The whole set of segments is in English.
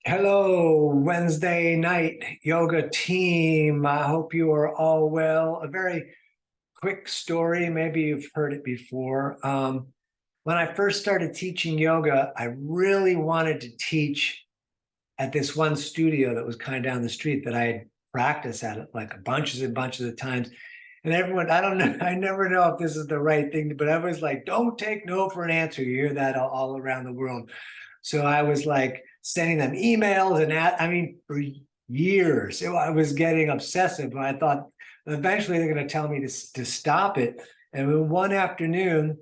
Hello, Wednesday night yoga team. I hope you are all well. A very quick story. Maybe you've heard it before. When I first started teaching yoga, I really wanted to teach at this one studio that was kind of down the street that I had practiced at it like bunches and bunches of times. And everyone, I don't know, I never know if this is the right thing, but everyone's like, don't take no for an answer. You hear that all around the world. So I was like sending them emails I mean, for years, I was getting obsessive. I thought eventually they're going to tell me to stop it. And one afternoon,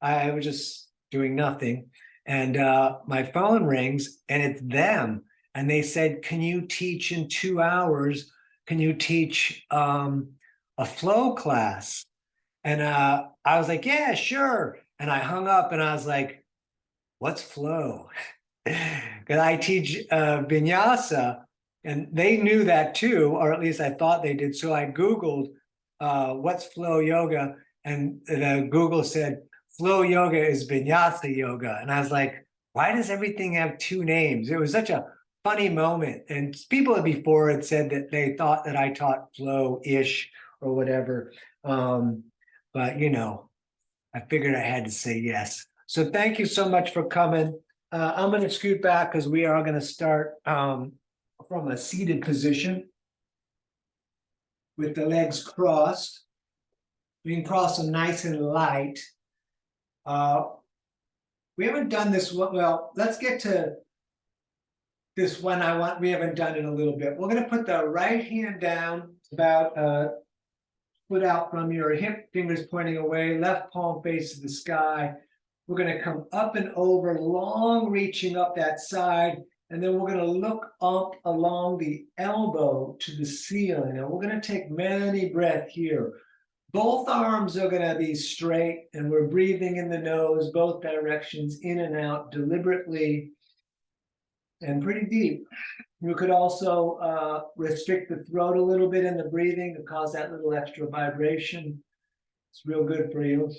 I was just doing nothing. And my phone rings and it's them. And they said, can you teach in 2 hours? Can you teach a flow class? And I was like, yeah, sure. And I hung up and I was like, what's flow? Because I teach vinyasa, and they knew that too, or at least I thought they did. So I Googled what's flow yoga, and the Google said flow yoga is vinyasa yoga. And I was like, why does everything have two names? It was such a funny moment. And people before had said that they thought that I taught flow-ish or whatever. But I figured I had to say yes. So thank you so much for coming. I'm going to scoot back because we are going to start from a seated position with the legs crossed. We can cross them nice and light. We haven't done this one. Well, let's get to this one. We haven't done it a little bit. We're going to put the right hand down about foot out from your hip, fingers pointing away, left palm faces the sky. We're going to come up and over, long reaching up that side, and then we're going to look up along the elbow to the ceiling. And we're going to take many breaths here. Both arms are going to be straight, and we're breathing in the nose, both directions, in and out, deliberately and pretty deep. You could also restrict the throat a little bit in the breathing to cause that little extra vibration. It's real good for you.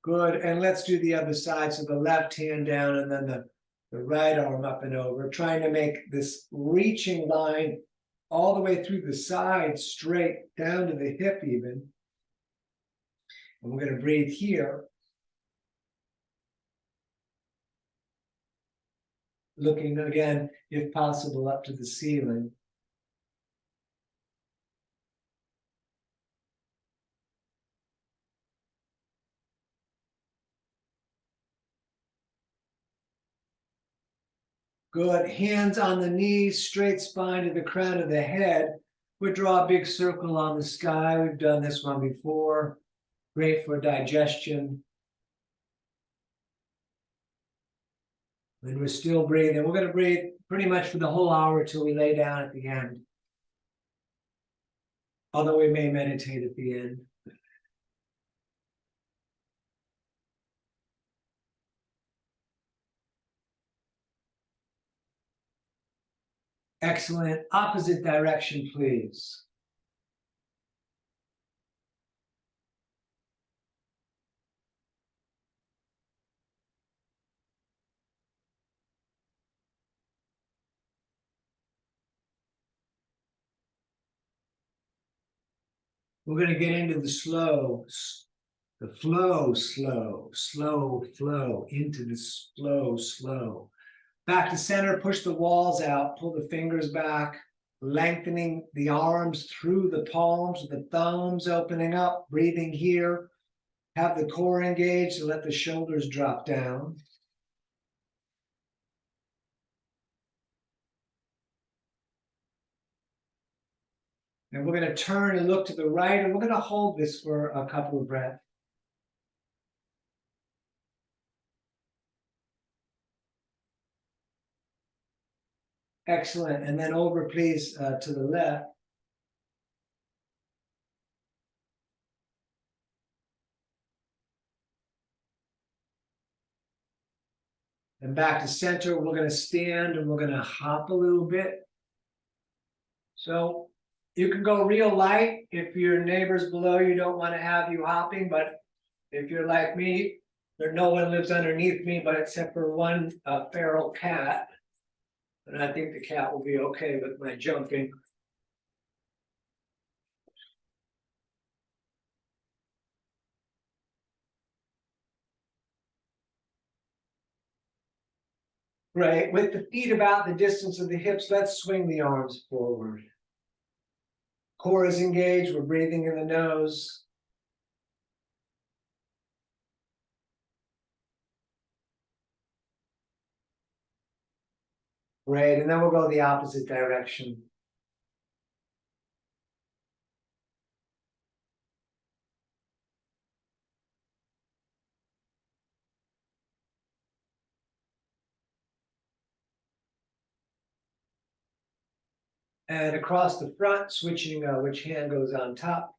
Good, and let's do the other side. So the left hand down and then the right arm up and over, trying to make this reaching line all the way through the side, straight down to the hip even. And we're going to breathe here. Looking again, if possible, up to the ceiling. Good. Hands on the knees, straight spine to the crown of the head. We draw a big circle on the sky. We've done this one before. Great for digestion. And we're still breathing. We're going to breathe pretty much for the whole hour till we lay down at the end. Although we may meditate at the end. Excellent. Opposite direction, please. We're going to get into the flow, slow, into the slow. Back to center, push the walls out, pull the fingers back, lengthening the arms through the palms, the thumbs opening up, breathing here. Have the core engaged and let the shoulders drop down. And we're going to turn and look to the right, and we're going to hold this for a couple of breaths. Excellent. And then over, please, to the left. And back to center. We're going to stand and we're going to hop a little bit. So you can go real light if your neighbors below you don't want to have you hopping, but if you're like me, No one lives underneath me, but except for one feral cat. And I think the cat will be okay with my jumping. Right, with the feet about the distance of the hips, let's swing the arms forward. Core is engaged, we're breathing in the nose. Great, and then we'll go the opposite direction. And across the front, switching which hand goes on top.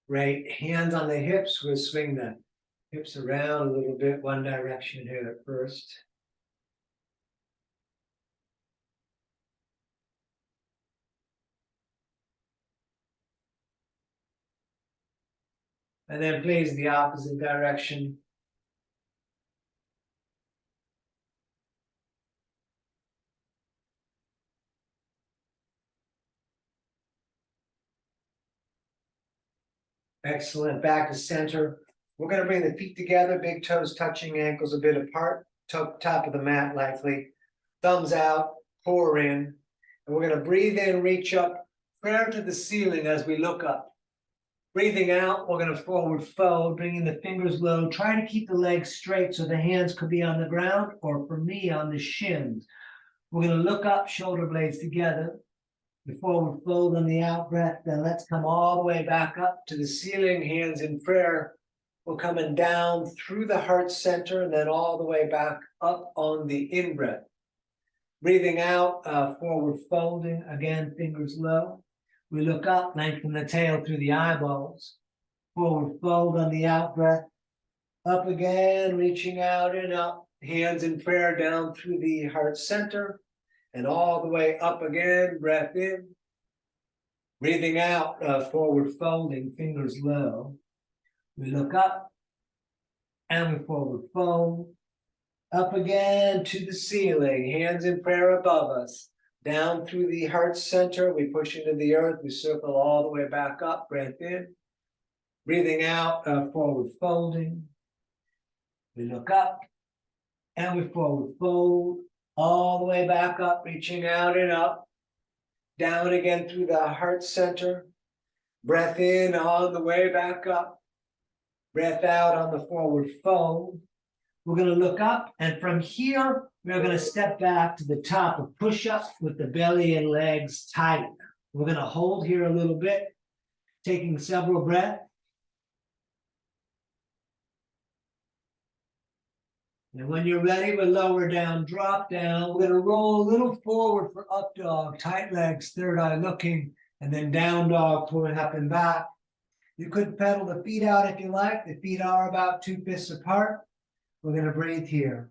Right, hands on the hips, we'll swing the hips around a little bit, one direction here at first. And then please the opposite direction. Excellent, back to center. We're gonna bring the feet together, big toes touching, ankles a bit apart, top of the mat likely. Thumbs out, core in. And we're gonna breathe in, reach up, prayer to the ceiling as we look up. Breathing out, we're gonna forward fold, bringing the fingers low. Try to keep the legs straight so the hands could be on the ground, or for me, on the shins. We're gonna look up, shoulder blades together. The forward fold on the out breath, then let's come all the way back up to the ceiling, hands in prayer. We're coming down through the heart center and then all the way back up on the in breath. Breathing out, forward folding, again, fingers low. We look up, lengthen the tail through the eyeballs. Forward fold on the out breath. Up again, reaching out and up. Hands in prayer down through the heart center. And all the way up again, breath in. Breathing out, forward folding, fingers low. We look up and we forward fold. Up again to the ceiling, hands in prayer above us. Down through the heart center, we push into the earth, we circle all the way back up, breath in. Breathing out, forward folding. We look up and we forward fold. All the way back up, reaching out and up. Down again through the heart center. Breath in on the way back up. Breath out on the forward fold. We're going to look up, and from here, we're going to step back to the top of push-ups with the belly and legs tight. We're going to hold here a little bit, taking several breaths. And when you're ready, we'll lower down, drop down. We're going to roll a little forward for up dog, tight legs, third eye looking, and then down dog, pulling up and back. You could pedal the feet out if you like. The feet are about 2 fists apart. We're going to breathe here.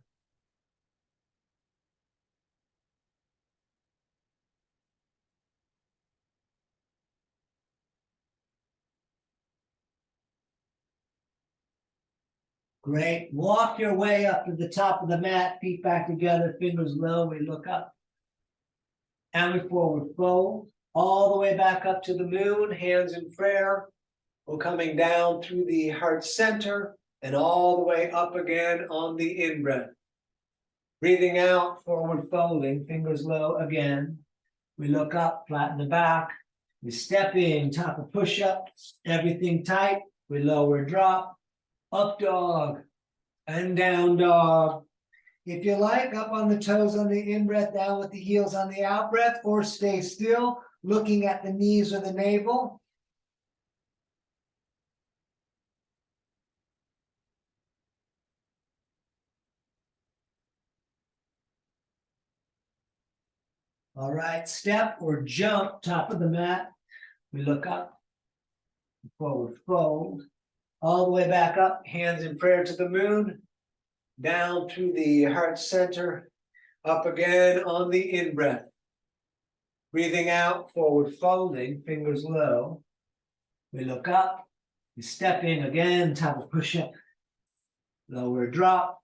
Great. Walk your way up to the top of the mat, feet back together, fingers low. We look up. And we forward fold. All the way back up to the moon, hands in prayer. We're coming down through the heart center and all the way up again on the in-breath. Breathing out, forward folding, fingers low again. We look up, flatten the back. We step in, top of push-up, everything tight. We lower, drop, up dog, and down dog. If you like, up on the toes on the in-breath, down with the heels on the out-breath, or stay still, looking at the knees or the navel. All right, step or jump, top of the mat. We look up, forward fold, all the way back up, hands in prayer to the moon, down through the heart center. Up again on the in-breath. Breathing out, forward folding, fingers low. We look up, we step in again, top of push-up. Lower drop,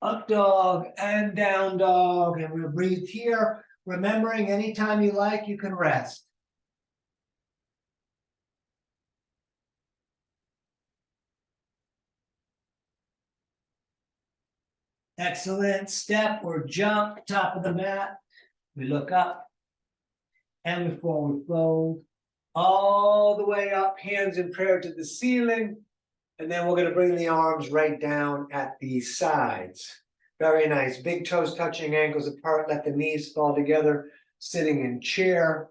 up dog and down dog. And we'll breathe here, remembering anytime you like, you can rest. Excellent. Step or jump, top of the mat. We look up and we forward fold all the way up, hands in prayer to the ceiling. And then we're going to bring the arms right down at the sides. Very nice. Big toes touching, ankles apart. Let the knees fall together. Sitting in chair.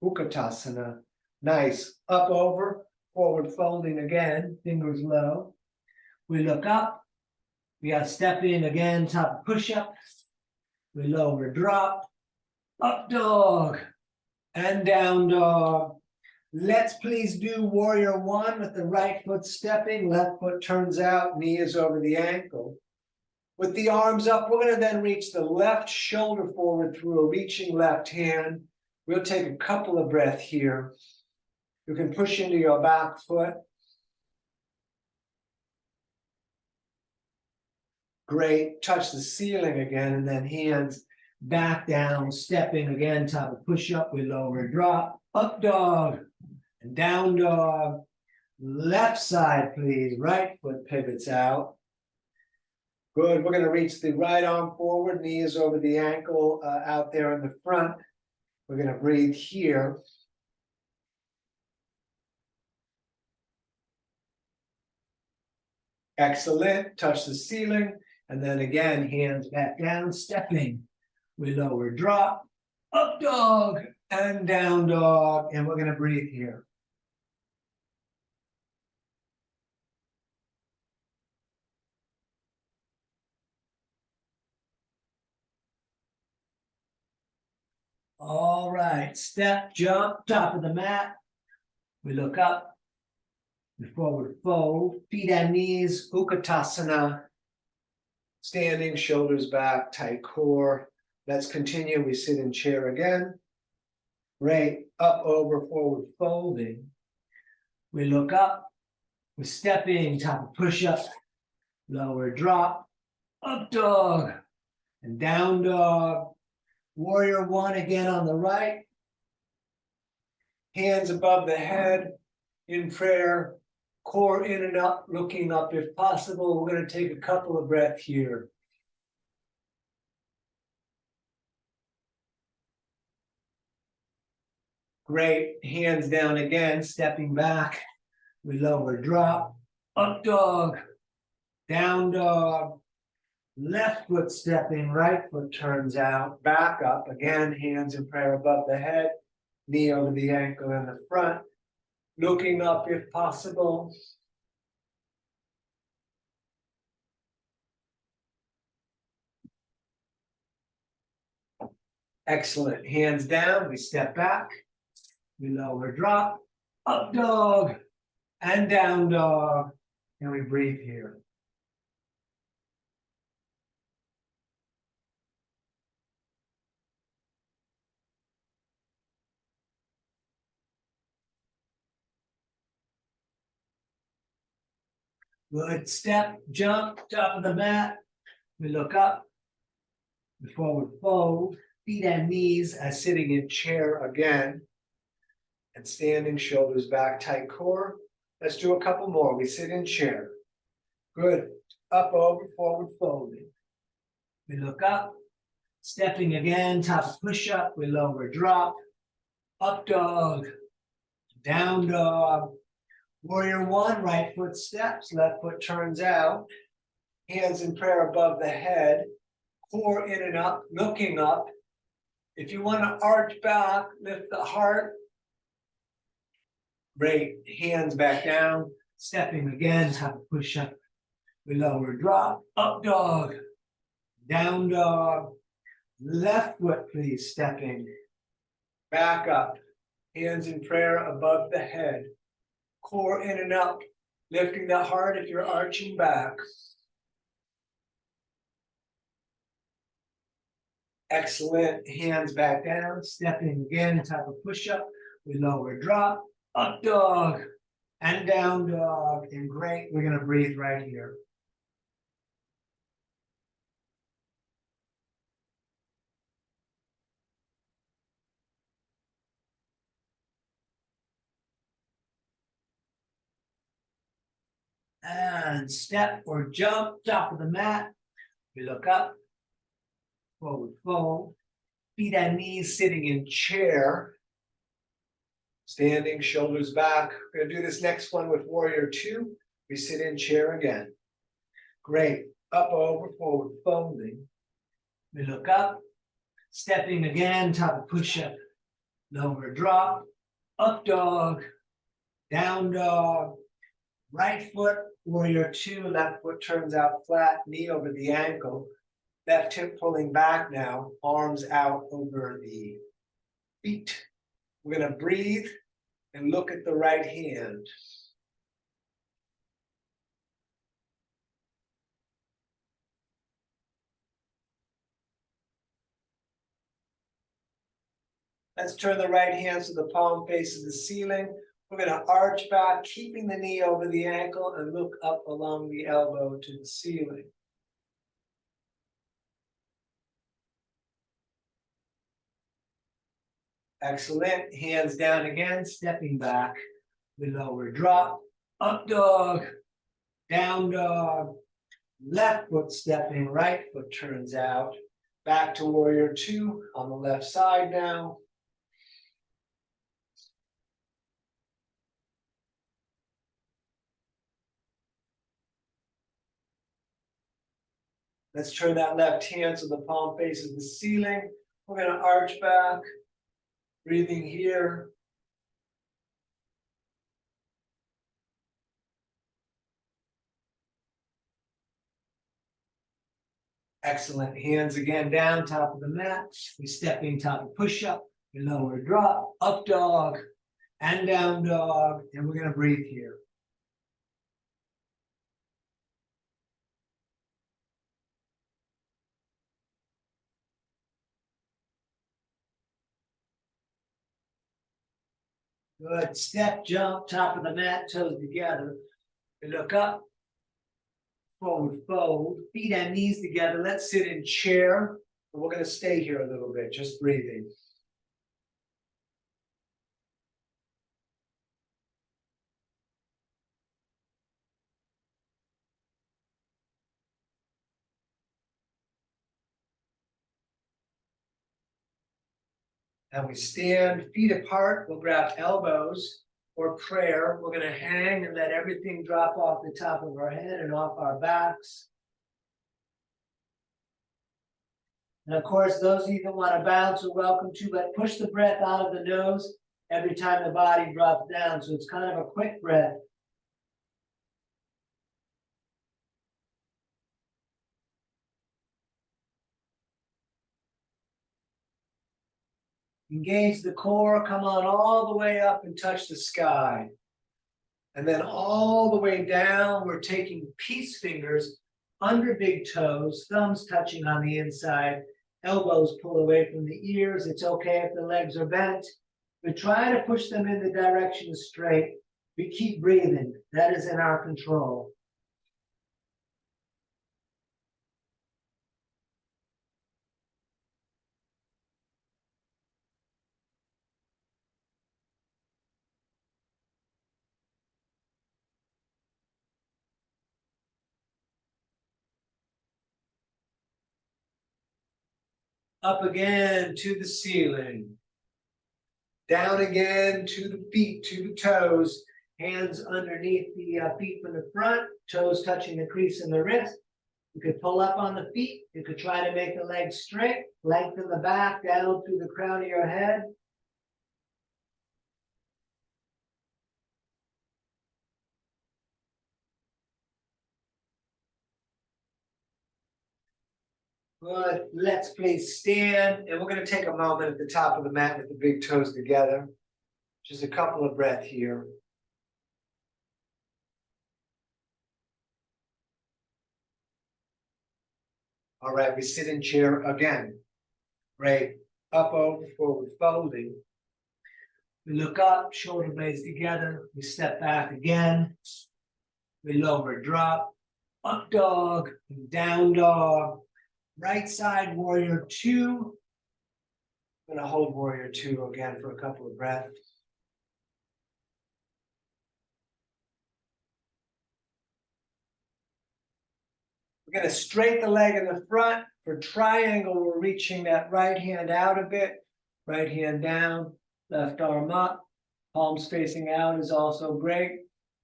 Utkatasana. Nice. Up over. Forward folding again. Fingers low. We look up. We got to step in again. Top push-up. We lower drop. Up dog. And down dog. Let's please do warrior one with the right foot stepping. Left foot turns out. Knee is over the ankle. With the arms up, we're going to then reach the left shoulder forward through a reaching left hand. We'll take a couple of breaths here. You can push into your back foot. Great. Touch the ceiling again, and then hands back down, stepping again, top of push-up. We lower drop. Up dog and down dog. Left side, please. Right foot pivots out. Good. We're going to reach the right arm forward, knee is over the ankle, out there in the front. We're going to breathe here. Excellent. Touch the ceiling. And then again, hands back down, stepping. We lower drop, up dog, and down dog. And we're going to breathe here. All right, step, jump, top of the mat. We look up, we forward fold, feet and knees, Utkatasana. Standing, shoulders back, tight core. Let's continue. We sit in chair again. Great, up, over, forward folding. We look up, we're stepping, top of push-up, lower drop, up dog, and down dog. Warrior one again on the right. Hands above the head in prayer. Core in and up, looking up if possible. We're going to take a couple of breaths here. Great. Hands down again, stepping back. We lower drop. Up dog. Down dog. Left foot stepping, right foot turns out, back up. Again, hands in prayer above the head, knee over the ankle in the front, looking up if possible. Excellent. Hands down, we step back, we lower drop, up dog, and down dog, and we breathe here. Good. Step, jump, top of the mat. We look up, we forward fold, feet and knees as sitting in chair again. And standing, shoulders back, tight core. Let's do a couple more. We sit in chair. Good. Up, over, forward folding. We look up, stepping again, top push-up. We lower drop, up dog, down dog. Warrior one, right foot steps, left foot turns out. Hands in prayer above the head, core in and up, looking up. If you want to arch back, lift the heart. Great. Hands back down, stepping again, top push-up. We lower drop, up dog, down dog. Left foot, please, stepping. Back up. Hands in prayer above the head. Core in and up, lifting the heart if you're arching back. Excellent. Hands back down, stepping again, type of push-up. We lower drop, up dog, and down dog. And great, we're gonna breathe right here. And step or jump, top of the mat. We look up, forward fold, feet and knees sitting in chair. Standing, shoulders back. We're gonna do this next one with warrior two. We sit in chair again. Great, up, over, forward folding. We look up, stepping again, top of push-up, lower drop, up dog, down dog, right foot, warrior two, left foot turns out flat, knee over the ankle, left hip pulling back now, arms out over the feet. We're gonna breathe and look at the right hand. Let's turn the right hand so the palm faces the ceiling. We're gonna arch back, keeping the knee over the ankle and look up along the elbow to the ceiling. Excellent, hands down again, stepping back. We lower drop, up dog, down dog, left foot stepping, right foot turns out. Back to warrior two on the left side now. Let's turn that left hand so the palm faces the ceiling. We're gonna arch back, breathing here. Excellent, hands again down, top of the mat. We step in, top of push-up, we lower drop, up dog, and down dog, and we're gonna breathe here. Good, step, jump, top of the mat, toes together. We look up, forward fold, feet and knees together. Let's sit in chair. And we're gonna stay here a little bit, just breathing. And we stand, feet apart. We'll grab elbows or prayer. We're gonna hang and let everything drop off the top of our head and off our backs. And of course, those of you that want to bounce are welcome to, but push the breath out of the nose every time the body drops down. So it's kind of a quick breath. Engage the core, come on all the way up and touch the sky. And then all the way down, we're taking peace fingers under big toes, thumbs touching on the inside, elbows pull away from the ears. It's okay if the legs are bent. We try to push them in the direction straight. We keep breathing. That is in our control. Up again to the ceiling. Down again to the feet, to the toes. Hands underneath the feet from the front, toes touching the crease in the wrist. You could pull up on the feet. You could try to make the legs straight. Lengthen the back down through the crown of your head. Good. Let's please stand. And we're going to take a moment at the top of the mat with the big toes together. Just a couple of breaths here. All right, we sit in chair again. Great. Up, over, forward, folding. We look up, shoulder blades together. We step back again. We lower, drop, up dog, down dog. Right side, warrior two. I'm going to hold warrior two again for a couple of breaths. We're going to straighten the leg in the front. For triangle, we're reaching that right hand out a bit. Right hand down, left arm up. Palms facing out is also great.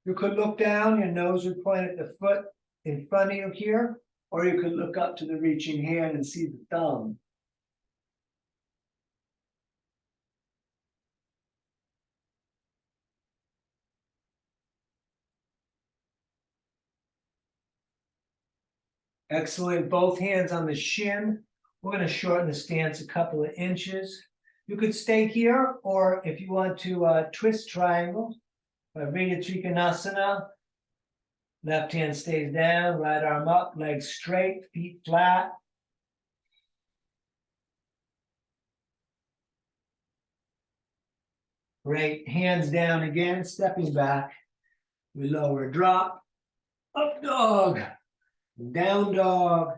You could look down, your nose would point at the foot in front of you here, or you could look up to the reaching hand and see the thumb. Excellent. Both hands on the shin. We're going to shorten the stance a couple of inches. You could stay here, or if you want to twist triangle, Vrita Trikonasana. Left hand stays down, right arm up, legs straight, feet flat. Great. Hands down again, stepping back. We lower, drop, up dog, down dog.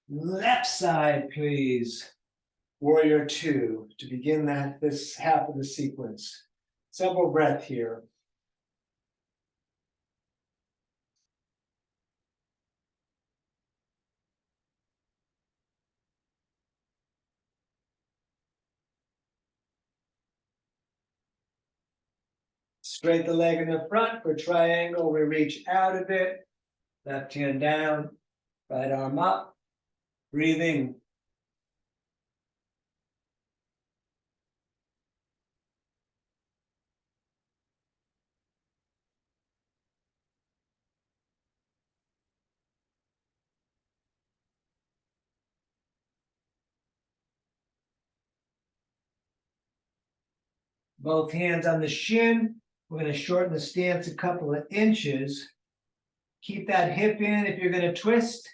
Left side, please. Warrior two to begin this half of the sequence. Several breaths here. Straight the leg in the front. For triangle, we reach out a bit. Left hand down, right arm up. Breathing. Both hands on the shin. We're going to shorten the stance a couple of inches. Keep that hip in if you're going to twist.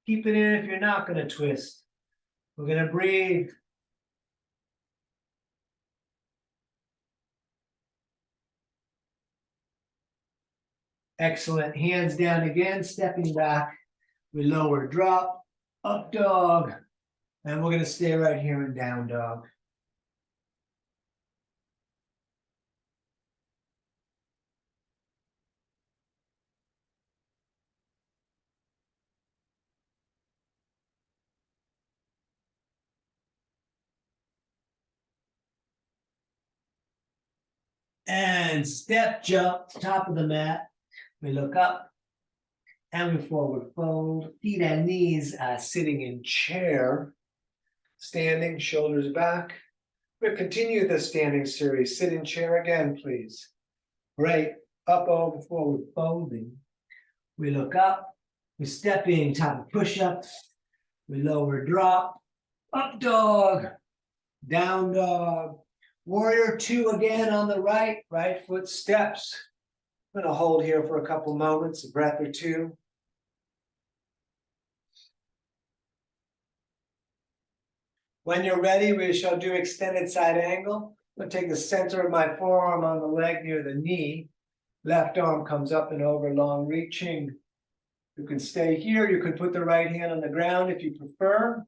Keep it in if you're not going to twist. We're going to breathe. Excellent. Hands down again, stepping back. We lower, drop, up dog. And we're going to stay right here in down dog. And step, jump, top of the mat. We look up and we forward fold. Feet and knees sitting in chair. Standing, shoulders back. We'll continue the standing series. Sit in chair again, please. Great. Up, over, forward, folding. We look up. We step in, top of push-ups. We lower, drop. Up dog. Down dog. Warrior two again on the right. Right foot steps. I'm going to hold here for a couple moments, a breath or two. When you're ready, we shall do extended side angle. I'm going to take the center of my forearm on the leg near the knee. Left arm comes up and over, long reaching. You can stay here. You could put the right hand on the ground if you prefer.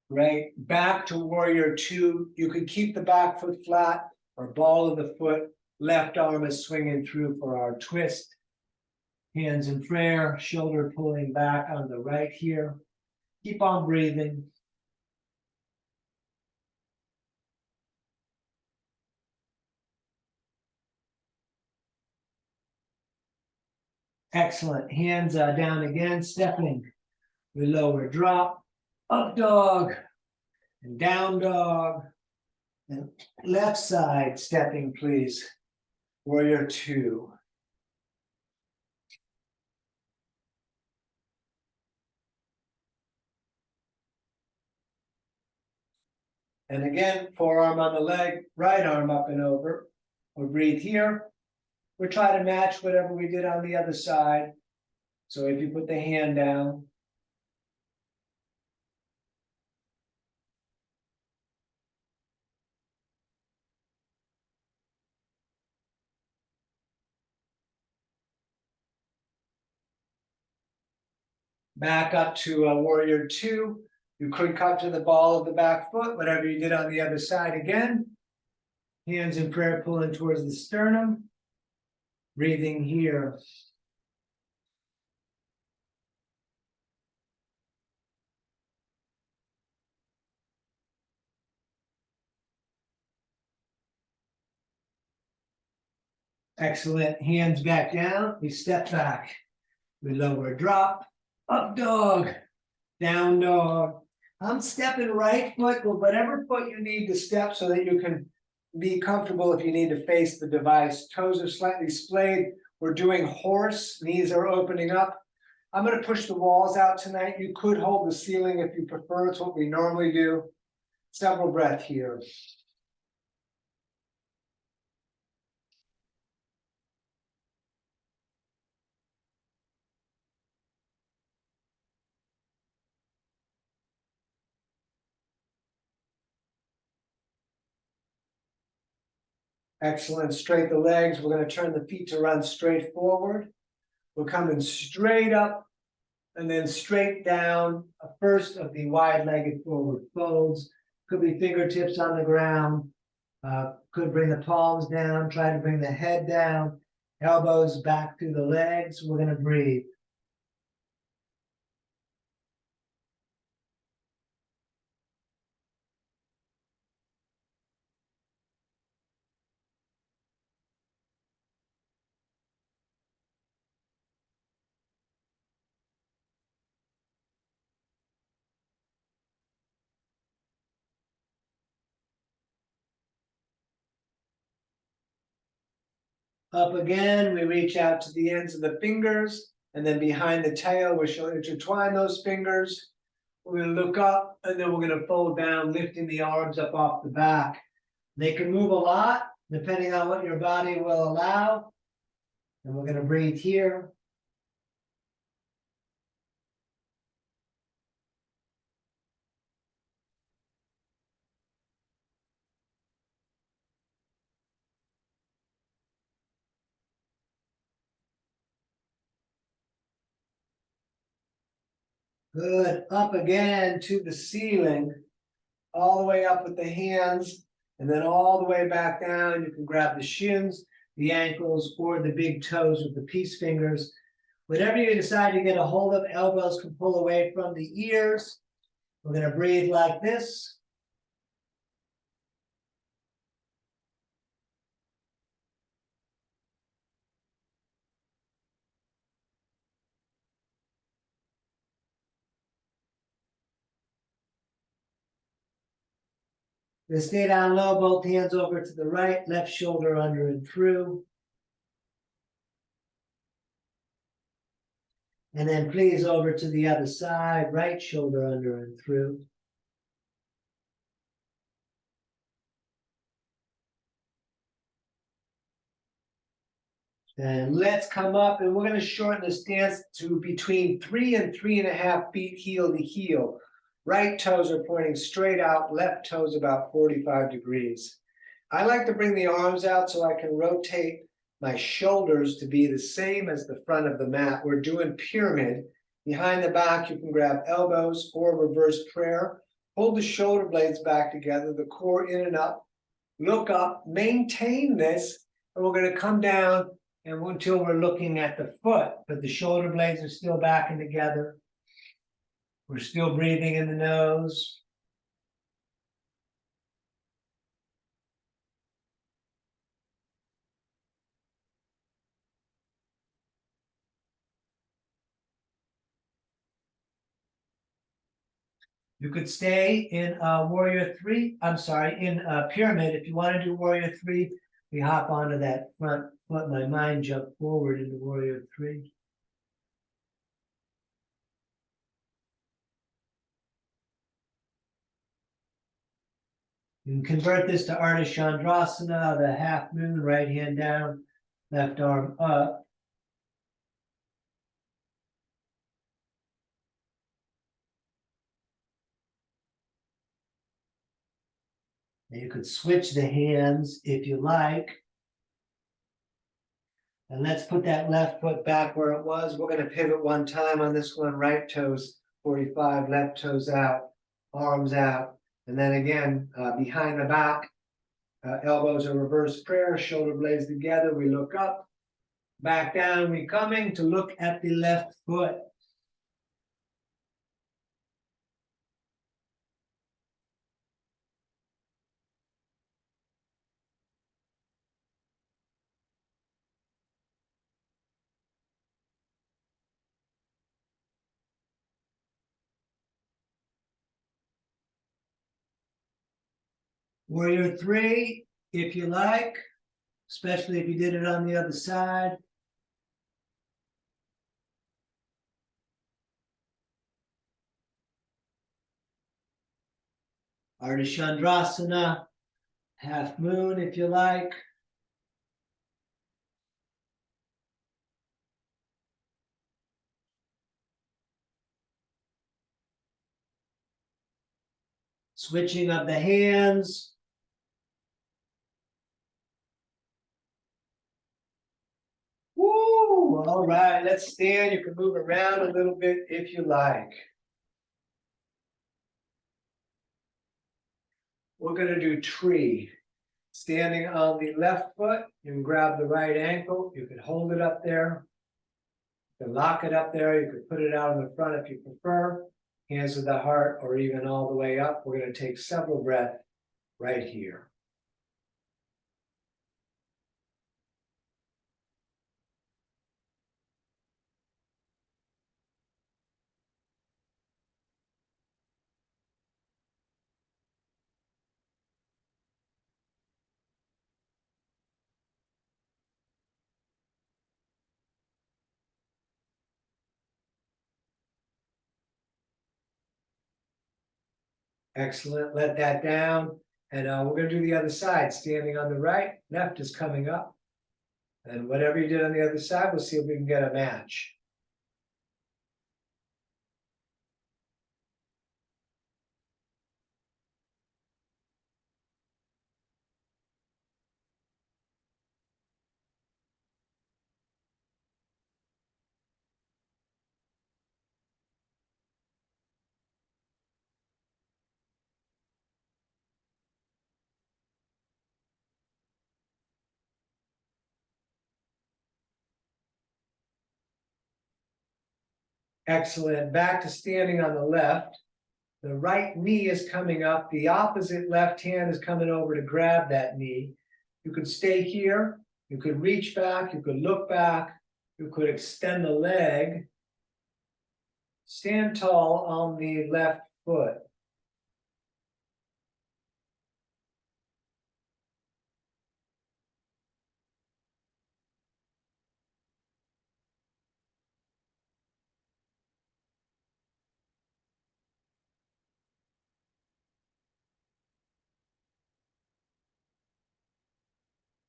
Right, back to warrior two. You could keep the back foot flat or ball of the foot. Left arm is swinging through for our twist. Hands in prayer, shoulder pulling back on the right here. Keep on breathing. Excellent. Hands down again, stepping. We lower, drop, up dog, and down dog. And left side, stepping, please. Warrior two. And again, forearm on the leg, right arm up and over. We'll breathe here. We'll try to match whatever we did on the other side. So if you put the hand down, back up to warrior two. You could come to the ball of the back foot, whatever you did on the other side again. Hands in prayer pulling towards the sternum. Breathing here. Excellent. Hands back down. We step back. We lower drop. Up dog. Down dog. I'm stepping right foot with whatever foot you need to step so that you can be comfortable if you need to face the device. Toes are slightly splayed. We're doing horse. Knees are opening up. I'm going to push the walls out tonight. You could hold the ceiling if you prefer. It's what we normally do. Several breaths here. Excellent. Straight the legs. We're going to turn the feet to run straight forward. We're coming straight up and then straight down. A first of the wide-legged forward folds. Could be fingertips on the ground. Could bring the palms down. Try to bring the head down. Elbows back through the legs. We're going to breathe. Up again, we reach out to the ends of the fingers, and then behind the tail, we shall intertwine those fingers. We're going to look up, and then we're going to fold down, lifting the arms up off the back. They can move a lot, depending on what your body will allow. And we're going to breathe here. Good. Up again to the ceiling. All the way up with the hands. And then all the way back down. You can grab the shins, the ankles, or the big toes with the peace fingers. Whatever you decide to get a hold of, elbows can pull away from the ears. We're going to breathe like this. We're going to stay down low, both hands over to the right, left shoulder under and through. And then please over to the other side, right shoulder under and through. And let's come up, and we're going to shorten the stance to between 3 and 3.5 feet heel to heel. Right toes are pointing straight out, left toes about 45 degrees. I like to bring the arms out so I can rotate my shoulders to be the same as the front of the mat. We're doing pyramid. Behind the back, you can grab elbows or reverse prayer. Hold the shoulder blades back together, the core in and up. Look up, maintain this, and we're going to come down and until we're looking at the foot, but the shoulder blades are still back and together. We're still breathing in the nose. You could stay in warrior three. I'm sorry, in pyramid. If you want to do warrior three, we hop onto that front foot. My mind jumped forward into warrior three. You can convert this to Ardha Chandrasana, the half moon, right hand down, left arm up. And you could switch the hands if you like. And let's put that left foot back where it was. We're going to pivot one time on this one. Right toes 45, left toes out, arms out. And then again, behind the back, elbows are reverse prayer, shoulder blades together. We look up, back down. We coming to look at the left foot. Warrior three, if you like, especially if you did it on the other side. Ardha Chandrasana, half moon if you like. Switching of the hands. Woo! All right, let's stand. You can move around a little bit if you like. We're going to do tree. Standing on the left foot, you can grab the right ankle. You could hold it up there. You can lock it up there. You could put it out in the front if you prefer. Hands to the heart or even all the way up. We're going to take several breaths right here. Excellent. Let that down. And we're going to do the other side. Standing on the right, left is coming up. And whatever you did on the other side, we'll see if we can get a match. Excellent. Back to standing on the left. The right knee is coming up. The opposite left hand is coming over to grab that knee. You could stay here. You could reach back. You could look back. You could extend the leg. Stand tall on the left foot.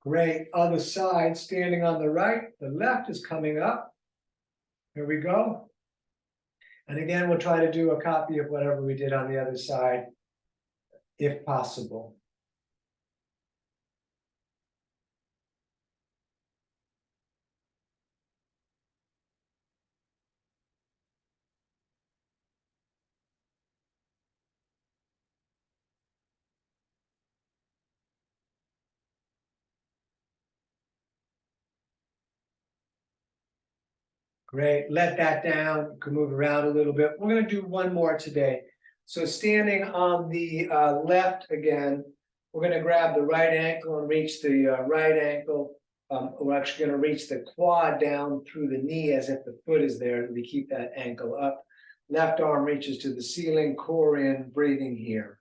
Great. Other side, standing on the right. The left is coming up. Here we go. And again, we'll try to do a copy of whatever we did on the other side, if possible. Great, let that down. You can move around a little bit. We're going to do one more today. So standing on the left again, we're going to grab the right ankle and reach the right ankle. We're actually going to reach the quad down through the knee as if the foot is there. We keep that ankle up. Left arm reaches to the ceiling, core in, breathing here.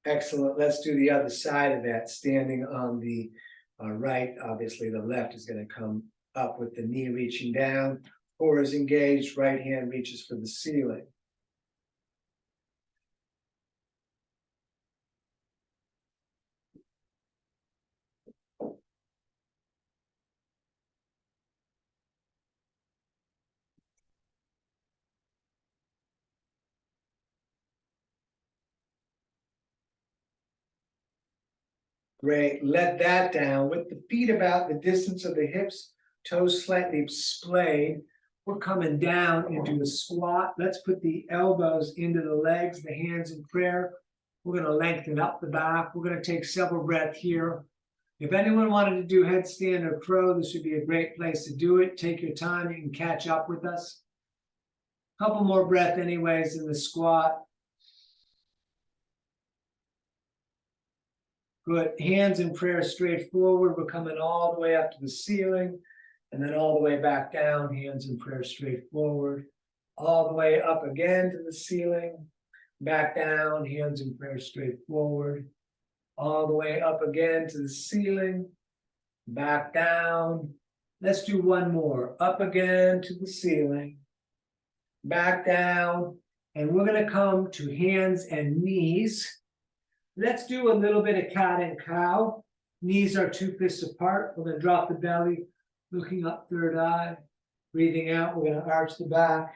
Excellent. Let's do the other side of that, standing on the right. Obviously, the left is going to come up with the knee reaching down. Core is engaged, right hand reaches for the ceiling. Great. Let that down with the feet about the distance of the hips, toes slightly splayed. We're coming down into the squat. Let's put the elbows into the legs, the hands in prayer. We're going to lengthen up the back. We're going to take several breaths here. If anyone wanted to do headstand or crow, this would be a great place to do it. Take your time. You can catch up with us. A couple more breaths anyways in the squat. Good. Hands in prayer straight forward. We're coming all the way up to the ceiling and then all the way back down. Hands in prayer straight forward. All the way up again to the ceiling. Back down. Hands in prayer straight forward. All the way up again to the ceiling. Back down. Let's do one more. Up again to the ceiling. Back down. And we're going to come to hands and knees. Let's do a little bit of cat and cow. Knees are 2 fists apart. We're going to drop the belly, looking up, third eye. Breathing out, we're going to arch the back.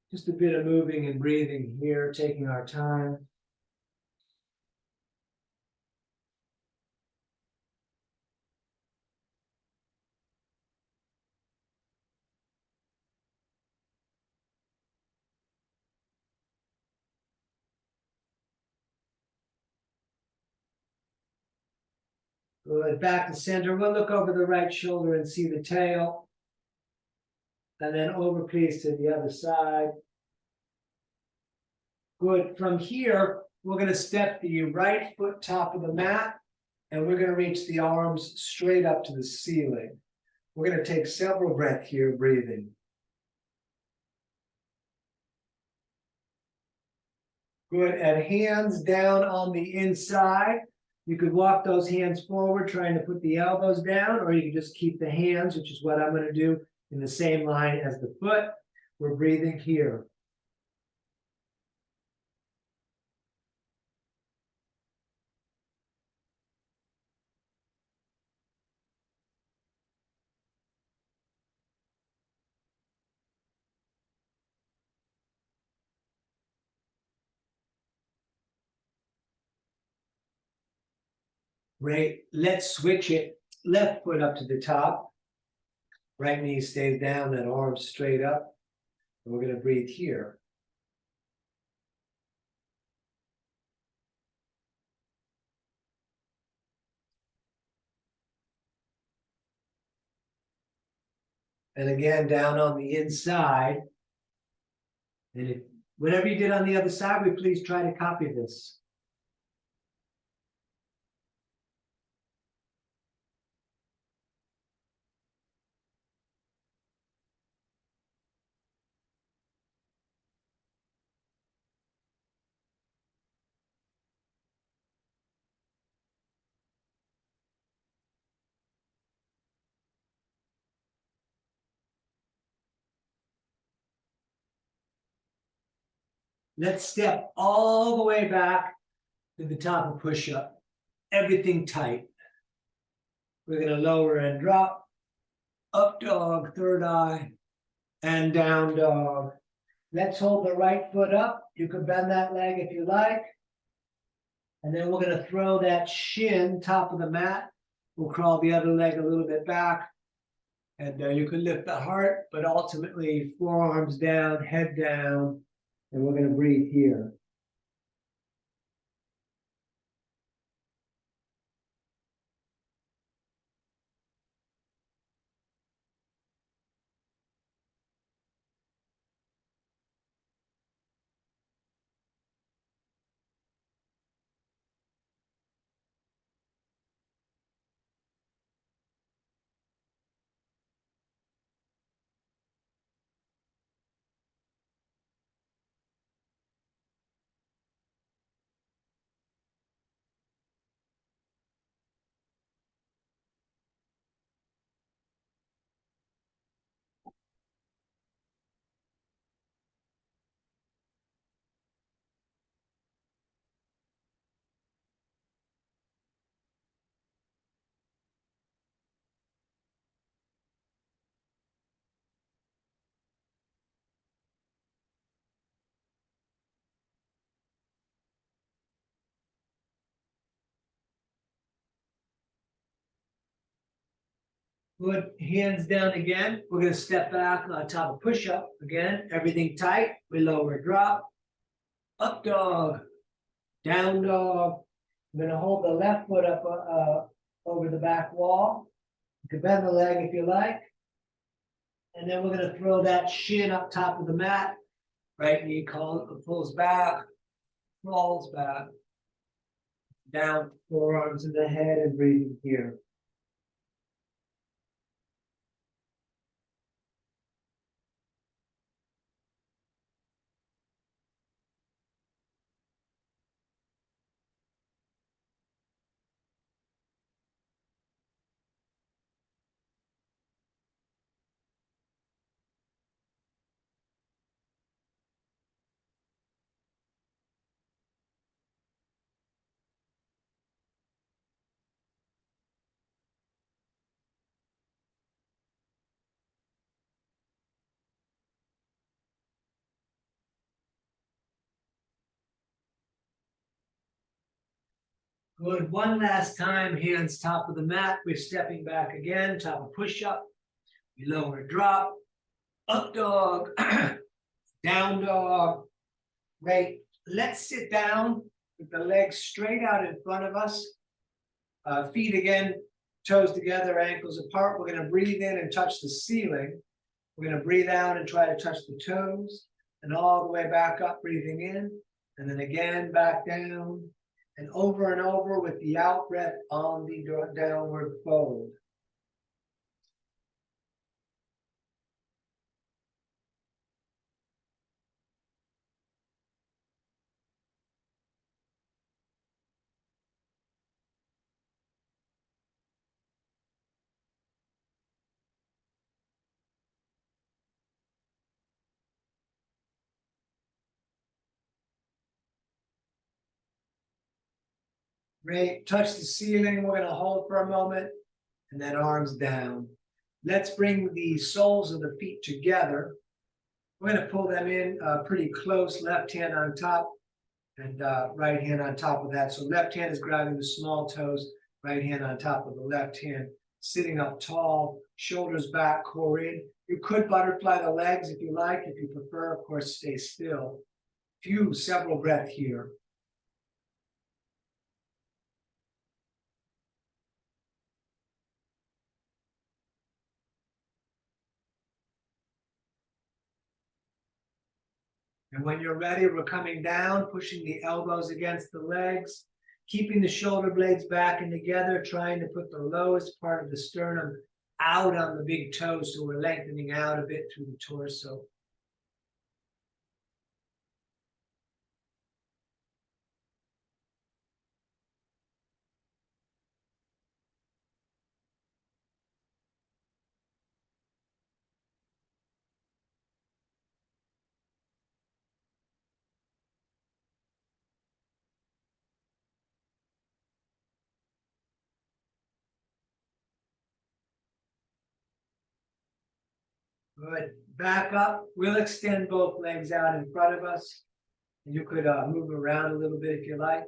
Just a bit of moving and breathing here, taking our time. Good. Back to center. We'll look over the right shoulder and see the tail. And then over, please, to the other side. Good. From here, we're going to step the right foot top of the mat, and we're going to reach the arms straight up to the ceiling. We're going to take several breaths here, breathing. Good. And hands down on the inside. You could walk those hands forward, trying to put the elbows down, or you can just keep the hands, which is what I'm going to do, in the same line as the foot. We're breathing here. Great. Let's switch it. Left foot up to the top. Right knee stays down, that arm straight up. And we're going to breathe here. And again, down on the inside. And if whatever you did on the other side, we please try to copy this. Let's step all the way back to the top of push-up. Everything tight. We're going to lower and drop. Up dog, third eye, and down dog. Let's hold the right foot up. You can bend that leg if you like. And then we're going to throw that shin top of the mat. We'll crawl the other leg a little bit back. And you can lift the heart, but ultimately forearms down, head down. And we're going to breathe here. Good, hands down again. We're gonna step back on top of push-up again, everything tight. We lower, drop, up dog, down dog. I'm gonna hold the left foot up over the back wall. You can bend the leg if you like. And then we're gonna throw that shin up top of the mat. Right knee pulls back, falls back. Down, forearms in the head and breathing here. Good. One last time, hands top of the mat. We're stepping back again, top of push-up. We lower, drop, up dog, down dog. Great. Let's sit down with the legs straight out in front of us. Feet again, toes together, ankles apart. We're going to breathe in and touch the ceiling. We're going to breathe out and try to touch the toes. And all the way back up, breathing in. And then again, back down. And over with the out breath on the downward fold. Great. Touch the ceiling. We're going to hold for a moment. And then arms down. Let's bring the soles of the feet together. We're going to pull them in pretty close. Left hand on top and right hand on top of that. So left hand is grabbing the small toes. Right hand on top of the left hand. Sitting up tall. Shoulders back, core in. You could butterfly the legs if you like. If you prefer, of course, stay still. Several breaths here. And when you're ready, we're coming down, pushing the elbows against the legs, keeping the shoulder blades back and together, trying to put the lowest part of the sternum out on the big toes, so we're lengthening out a bit through the torso. Good. Back up. We'll extend both legs out in front of us. And you could move around a little bit if you like.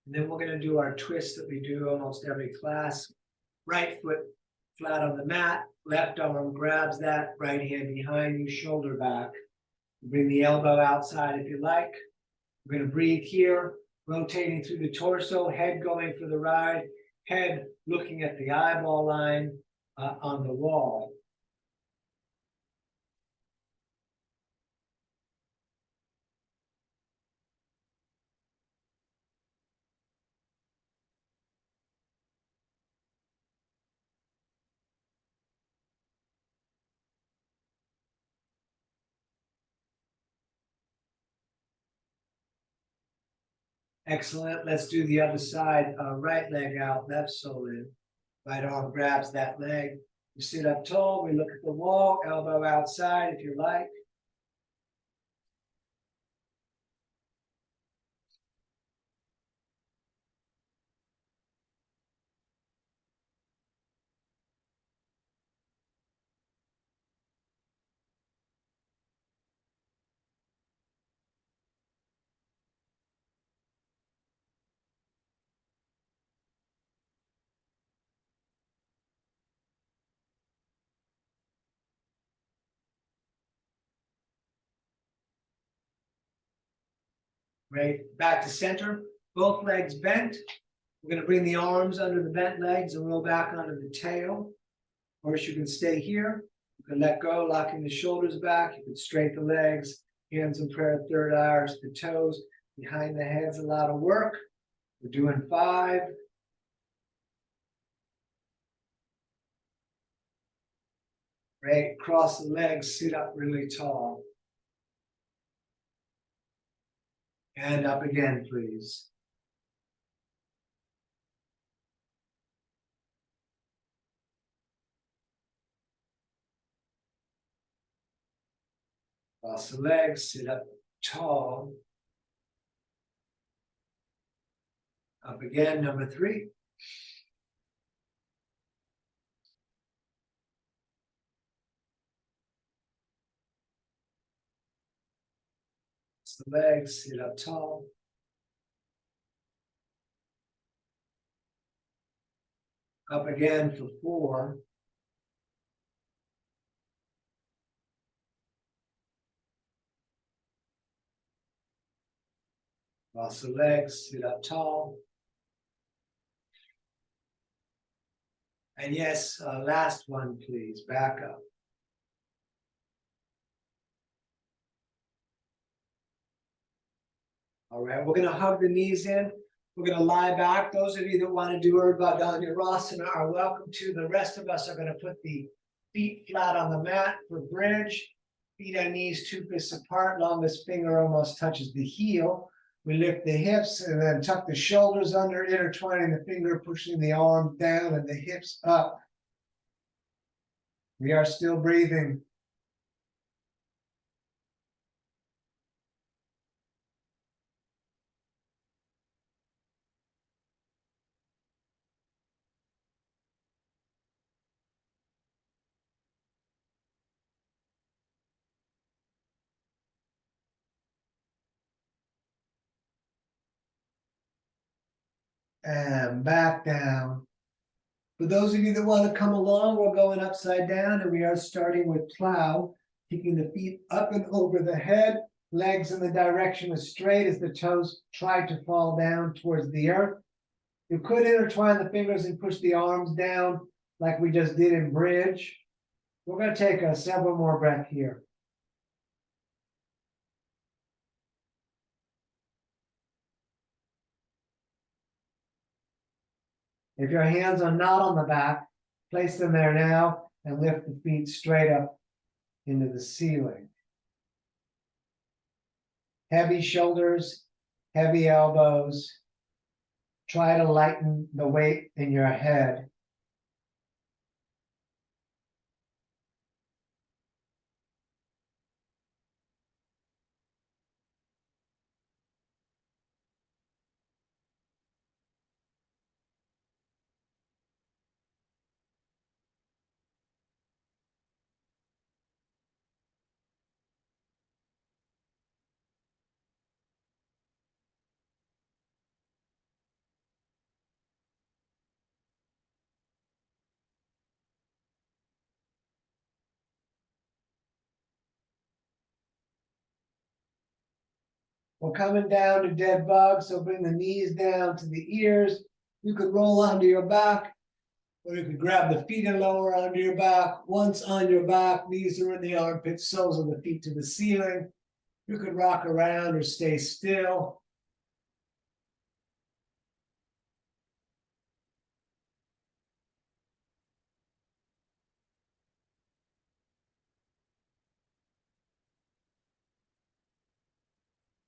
And then we're going to do our twist that we do almost every class. Right foot flat on the mat. Left arm grabs that. Right hand behind you, shoulder back. Bring the elbow outside if you like. We're going to breathe here, rotating through the torso, head going for the ride, head looking at the eyeball line on the wall. Excellent. Let's do the other side. Right leg out, left sole in. Right arm grabs that leg. You sit up tall. We look at the wall, elbow outside if you like. Right, back to center, both legs bent. We're gonna bring the arms under the bent legs and roll back onto the tail. Or you can stay here. You can let go, locking the shoulders back. You can straighten the legs, hands in prayer, third eye to the toes. Behind the head's a lot of work. We're doing 5. Right, cross the legs, sit up really tall. And up again, please. Cross the legs, sit up tall. Up again, number 3. Cross the legs, sit up tall. Up again for 4. Cross the legs, sit up tall. And yes, last one, please, back up. All right, we're gonna hug the knees in. We're gonna lie back. Those of you that want to do Urdhva Dhanurasana are welcome to. The rest of us are gonna put the feet flat on the mat for bridge. Feet and knees 2 fists apart, longest finger almost touches the heel. We lift the hips and then tuck the shoulders under, intertwining the finger, pushing the arm down and the hips up. We are still breathing. And back down. For those of you that want to come along, we're going upside down and we are starting with plow, keeping the feet up and over the head, legs in the direction as straight as the toes try to fall down towards the earth. You could intertwine the fingers and push the arms down like we just did in bridge. We're going to take several more breaths here. If your hands are not on the back, place them there now and lift the feet straight up into the ceiling. Heavy shoulders, heavy elbows. Try to lighten the weight in your head. We're coming down to dead bug, so bring the knees down to the ears. You could roll onto your back, or you could grab the feet and lower onto your back. Once on your back, knees are in the armpits, soles of the feet to the ceiling. You could rock around or stay still.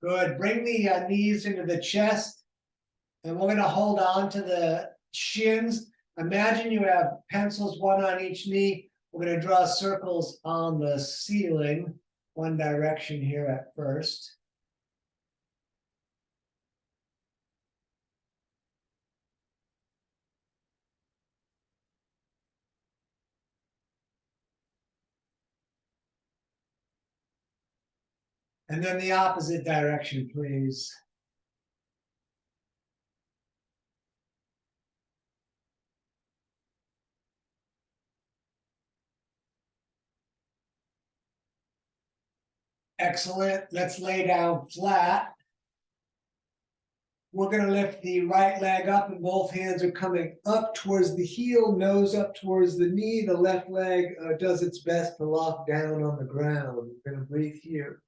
Good. Bring the knees into the chest, and we're going to hold on to the shins. Imagine you have pencils, one on each knee. We're going to draw circles on the ceiling, one direction here at first. And then the opposite direction, please. Excellent. Let's lay down flat. We're going to lift the right leg up and both hands are coming up towards the heel, nose up towards the knee. The left leg does its best to lock down on the ground. We're going to breathe here.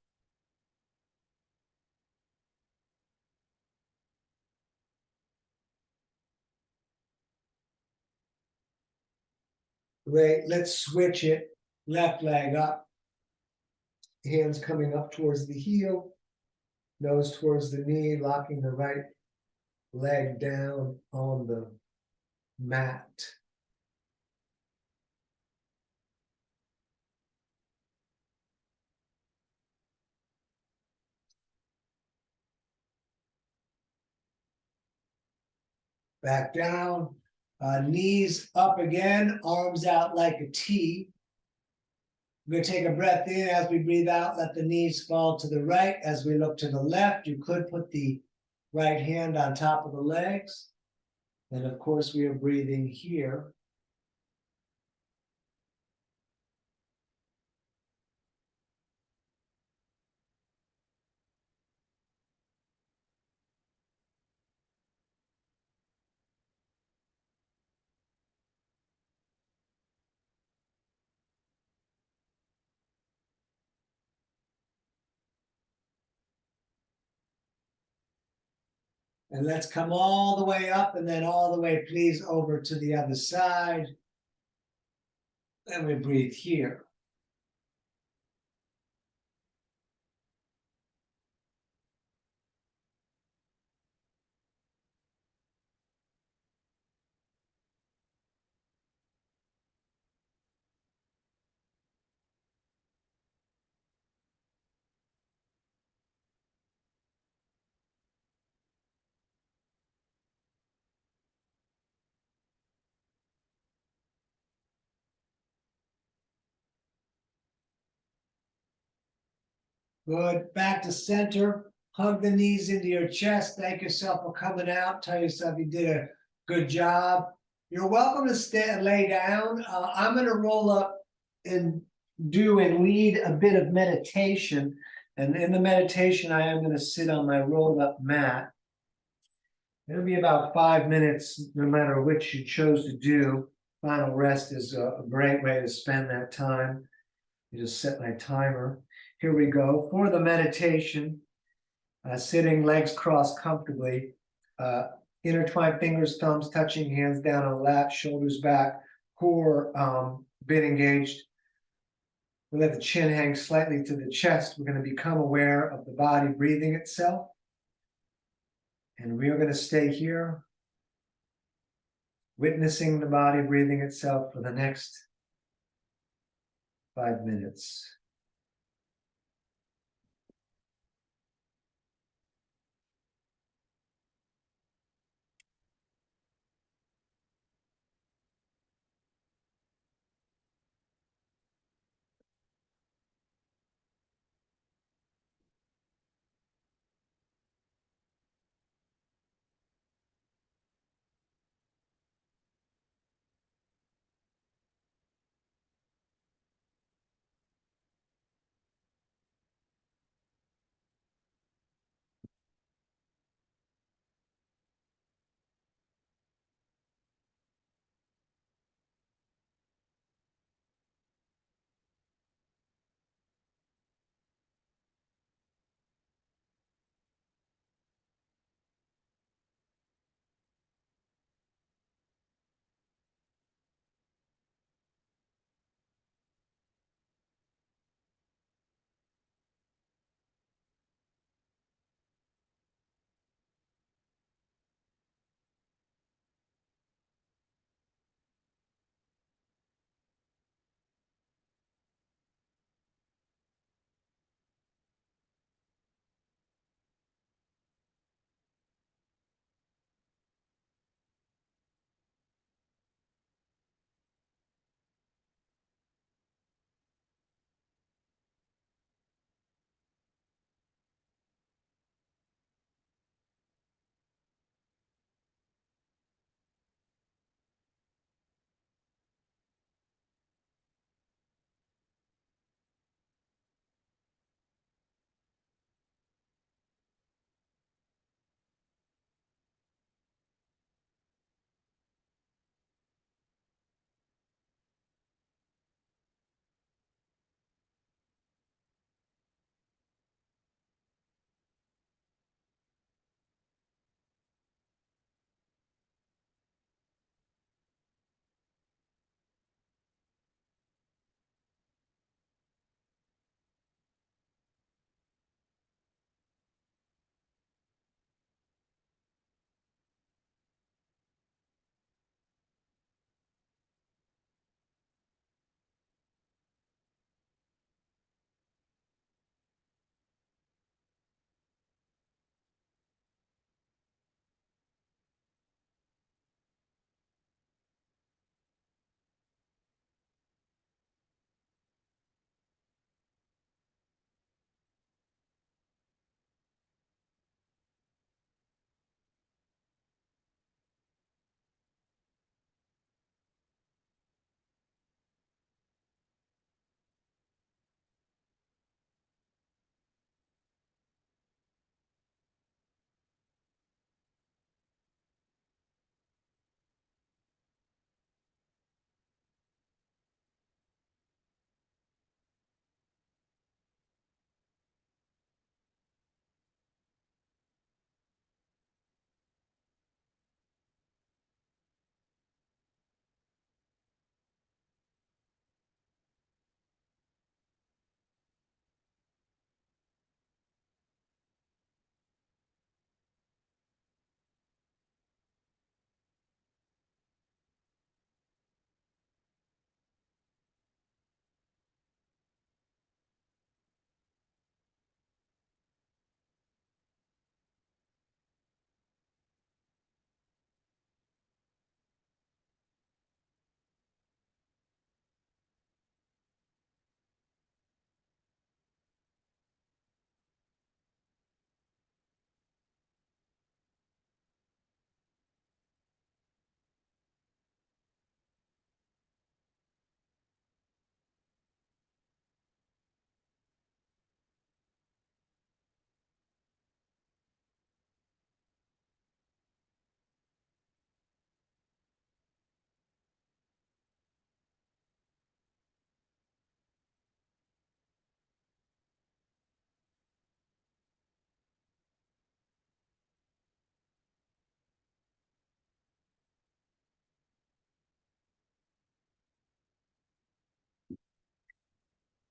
Great. Let's switch it. Left leg up. Hands coming up towards the heel, nose towards the knee, locking the right leg down on the mat. Back down, knees up again, arms out like a T. We're going to take a breath in as we breathe out, let the knees fall to the right. As we look to the left, you could put the right hand on top of the legs. And of course, we are breathing here. And let's come all the way up and then all the way, please, over to the other side. And we breathe here. Good. Back to center. Hug the knees into your chest. Thank yourself for coming out. Tell yourself you did a good job. You're welcome to stay and lay down. I'm going to roll up and do and lead a bit of meditation. And in the meditation, I am going to sit on my rolled up mat. It'll be about 5 minutes, no matter which you chose to do. Final rest is a great way to spend that time. You just set my timer. Here we go. For the meditation, sitting legs crossed comfortably, intertwine fingers, thumbs touching, hands down on lap, shoulders back, core bit engaged. We let the chin hang slightly to the chest. We're going to become aware of the body breathing itself. And we are going to stay here, witnessing the body breathing itself for the next 5 minutes.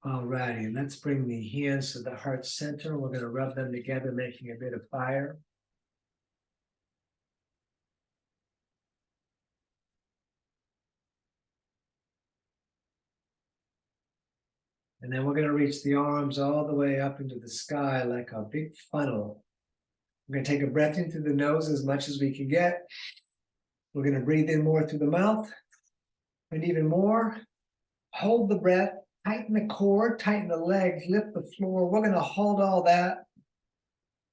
All righty, let's bring the hands to the heart center. We're going to rub them together, making a bit of fire. And then we're going to reach the arms all the way up into the sky like a big funnel. We're going to take a breath in through the nose as much as we can get. We're going to breathe in more through the mouth. And even more. Hold the breath, tighten the core, tighten the legs, lift the floor. We're going to hold all that.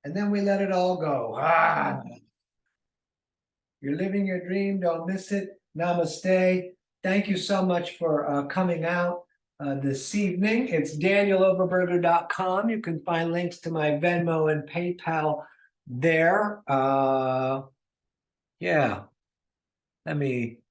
And then we let it all go. You're living your dream. Don't miss it. Namaste. Thank you so much for coming out this evening. It's danieloverberger.com. You can find links to my Venmo and PayPal there. Yeah. Let me